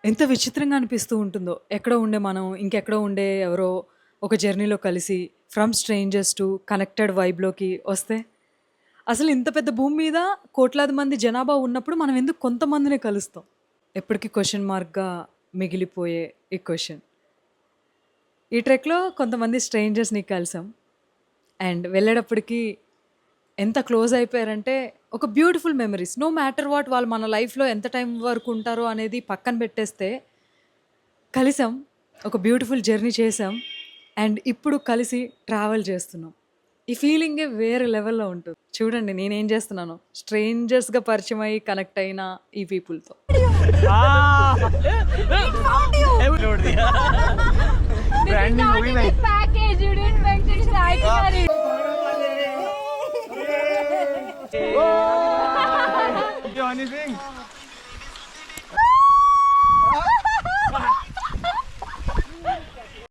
ఎంత విచిత్రంగా అనిపిస్తూ ఉంటుందో. ఎక్కడో ఉండే మనం, ఇంకెక్కడో ఉండే ఎవరో ఒక జర్నీలో కలిసి ఫ్రమ్ స్ట్రేంజర్స్ టు కనెక్టెడ్ వైబ్‌లోకి వస్తే, అసలు ఇంత పెద్ద భూమి మీద కోట్లాది మంది జనాభా ఉన్నప్పుడు మనం ఎందుకు కొంతమందినే కలుస్తాం? ఎప్పటికి క్వెషన్ మార్క్‌గా మిగిలిపోయే ఈ క్వెషన్. ఈ ట్రెక్‌లో కొంతమంది స్ట్రేంజర్స్‌ని కలిసాం. అండ్ వెళ్ళేటప్పటికి ఎంత క్లోజ్ అయిపోయారంటే ఒక beautiful memories. No matter what వాళ్ళు మన లైఫ్‌లో ఎంత టైం వరకు ఉంటారో అనేది పక్కన పెట్టేస్తే కలిసాం. ఒక బ్యూటిఫుల్ జర్నీ చేసాం. అండ్ ఇప్పుడు కలిసి ట్రావెల్ చేస్తున్నాం. ఈ ఫీలింగే వేరే లెవెల్‌లో ఉంటుంది. చూడండి నేనేం చేస్తున్నానో. స్ట్రేంజర్స్‌గా పరిచయం అయ్యి కనెక్ట్ అయిన ఈ పీపుల్‌తో. Branding movie में package you didn't mention his itinerary. Johnny Singh